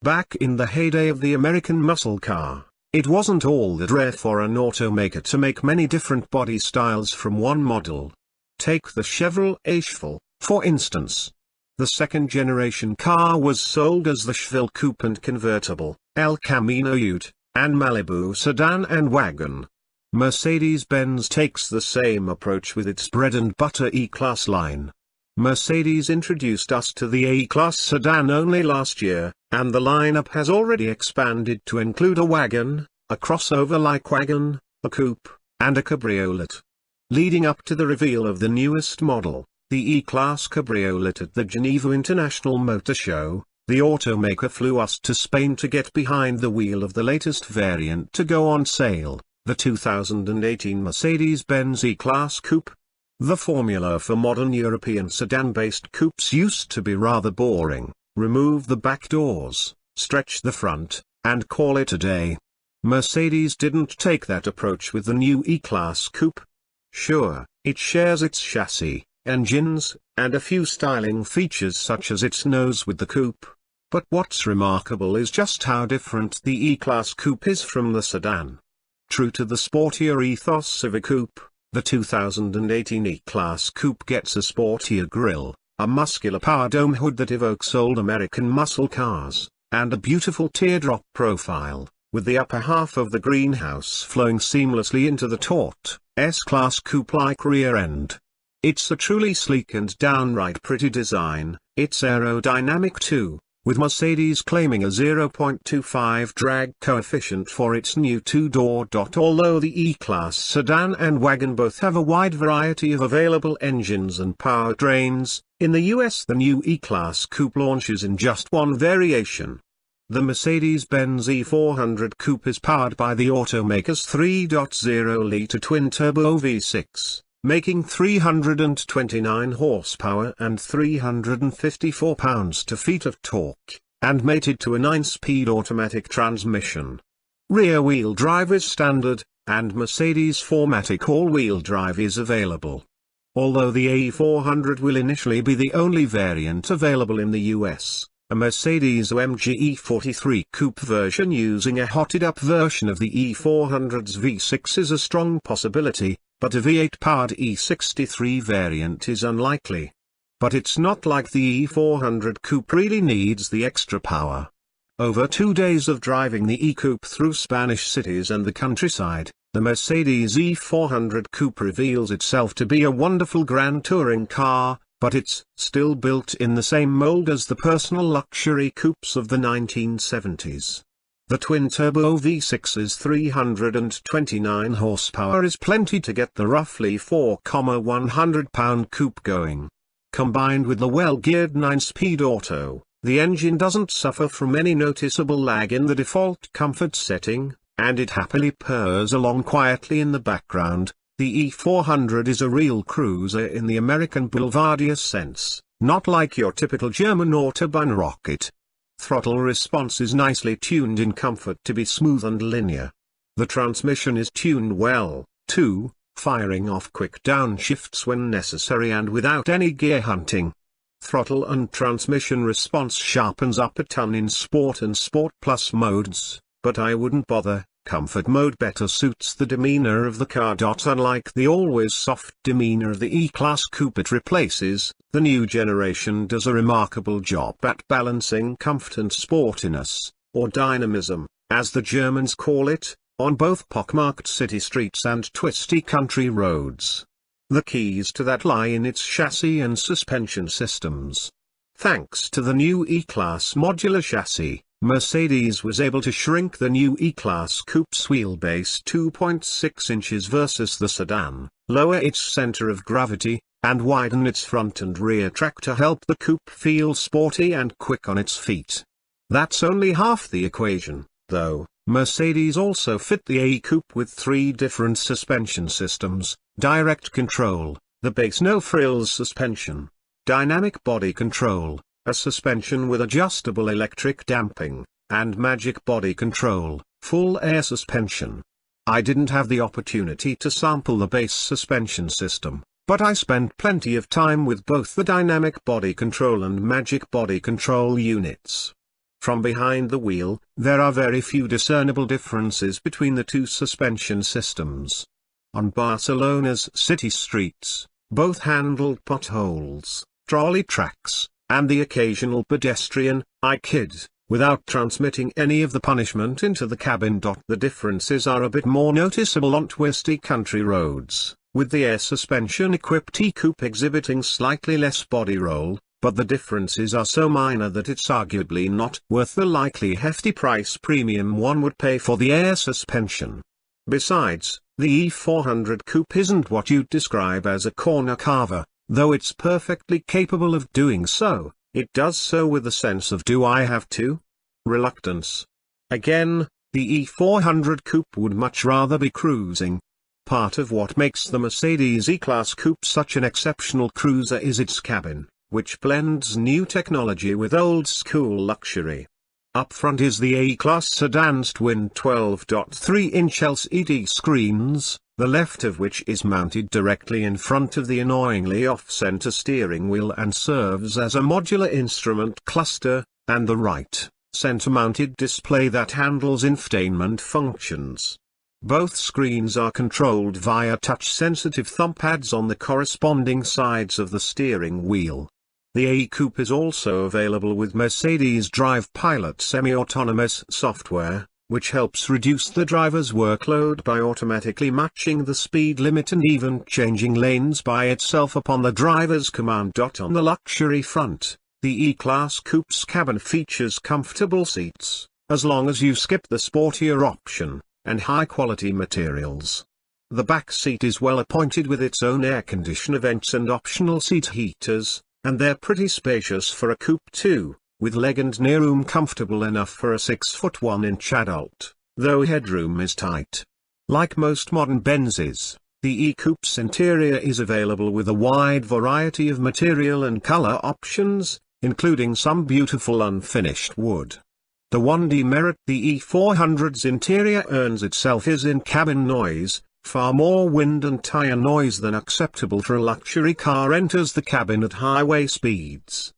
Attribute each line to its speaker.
Speaker 1: Back in the heyday of the American muscle car, it wasn't all that rare for an automaker to make many different body styles from one model. Take the Chevrolet Chevelle, for instance. The second-generation car was sold as the Chevelle Coupe and Convertible, El Camino Ute, and Malibu sedan and wagon. Mercedes-Benz takes the same approach with its bread-and-butter E-Class line. Mercedes introduced us to the E-Class sedan only last year, and the lineup has already expanded to include a wagon, a crossover-like wagon, a coupe, and a cabriolet. Leading up to the reveal of the newest model, the E-Class Cabriolet at the Geneva International Motor Show, the automaker flew us to Spain to get behind the wheel of the latest variant to go on sale, the 2018 Mercedes-Benz E-Class Coupe. The formula for modern European sedan-based coupes used to be rather boring: remove the back doors, stretch the front, and call it a day. Mercedes didn't take that approach with the new E-Class Coupe. Sure, it shares its chassis, engines, and a few styling features such as its nose with the coupe. But what's remarkable is just how different the E-Class Coupe is from the sedan. True to the sportier ethos of a coupe, the 2018 E-Class Coupe gets a sportier grille, a muscular power dome hood that evokes old American muscle cars, and a beautiful teardrop profile, with the upper half of the greenhouse flowing seamlessly into the taut, S-Class coupe-like rear end. It's a truly sleek and downright pretty design. It's aerodynamic too, with Mercedes claiming a 0.25 drag coefficient for its new two-door. Although the E-Class sedan and wagon both have a wide variety of available engines and powertrains, in the US the new E-Class Coupe launches in just one variation. The Mercedes-Benz E400 Coupe is powered by the automaker's 3.0-litre twin-turbo V6. Making 329 horsepower and 354 pounds-to-feet of torque, and mated to a 9-speed automatic transmission. Rear-wheel drive is standard, and Mercedes 4MATIC all-wheel drive is available. Although the E400 will initially be the only variant available in the US, a Mercedes-AMG E43 Coupe version using a hotted-up version of the E400's V6 is a strong possibility, but a V8-powered E63 variant is unlikely. But it's not like the E400 Coupe really needs the extra power. Over 2 days of driving the E-Coupe through Spanish cities and the countryside, the Mercedes E400 Coupe reveals itself to be a wonderful grand touring car, but it's still built in the same mold as the personal luxury coupes of the 1970s. The twin-turbo V6's 329 horsepower is plenty to get the roughly 4,100-pound coupe going. Combined with the well-geared 9-speed auto, the engine doesn't suffer from any noticeable lag in the default comfort setting, and it happily purrs along quietly in the background. The E400 is a real cruiser in the American Boulevardier sense, not like your typical German Autobahn rocket. Throttle response is nicely tuned in comfort to be smooth and linear. The transmission is tuned well, too, firing off quick downshifts when necessary and without any gear hunting. Throttle and transmission response sharpens up a ton in Sport and Sport Plus modes, but I wouldn't bother. Comfort mode better suits the demeanor of the car. Unlike the always soft demeanor of the E-Class Coupe it replaces, the new generation does a remarkable job at balancing comfort and sportiness, or dynamism, as the Germans call it, on both pockmarked city streets and twisty country roads. The keys to that lie in its chassis and suspension systems. Thanks to the new E-Class modular chassis, Mercedes was able to shrink the new E-Class Coupe's wheelbase 2.6 inches versus the sedan, lower its center of gravity, and widen its front and rear track to help the coupe feel sporty and quick on its feet. That's only half the equation, though. Mercedes also fit the E-Coupe with 3 different suspension systems: direct control, the base no-frills suspension, dynamic body control, a suspension with adjustable electric damping, and magic body control, full air suspension. I didn't have the opportunity to sample the base suspension system, but I spent plenty of time with both the dynamic body control and magic body control units. From behind the wheel, there are very few discernible differences between the two suspension systems. On Barcelona's city streets, both handled potholes, trolley tracks, and the occasional pedestrian, I kid, without transmitting any of the punishment into the cabin. The differences are a bit more noticeable on twisty country roads, with the air suspension equipped E-Coupe exhibiting slightly less body roll, but the differences are so minor that it's arguably not worth the likely hefty price premium one would pay for the air suspension. Besides, the E400 Coupe isn't what you'd describe as a corner carver, though it's perfectly capable of doing so. It does so with a sense of "do I have to?" reluctance. Again, the E400 Coupe would much rather be cruising. Part of what makes the Mercedes E-Class Coupe such an exceptional cruiser is its cabin, which blends new technology with old-school luxury. Up front is the E-Class sedan's twin 12.3-inch LCD screens, the left of which is mounted directly in front of the annoyingly off-center steering wheel and serves as a modular instrument cluster, and the right, center-mounted display that handles infotainment functions. Both screens are controlled via touch-sensitive thumb pads on the corresponding sides of the steering wheel. The E-Coupe is also available with Mercedes Drive Pilot semi-autonomous software, which helps reduce the driver's workload by automatically matching the speed limit and even changing lanes by itself upon the driver's command. On the luxury front, the E-Class Coupe's cabin features comfortable seats, as long as you skip the sportier option, and high-quality materials. The back seat is well appointed with its own air conditioner vents and optional seat heaters, and they're pretty spacious for a coupe too, with leg and kneeroom comfortable enough for a 6'1" adult, though headroom is tight. Like most modern Benz'S, the E-Coupe's interior is available with a wide variety of material and color options, including some beautiful unfinished wood. The one demerit the E400's interior earns itself is in-cabin noise. Far more wind and tire noise than acceptable for a luxury car enters the cabin at highway speeds.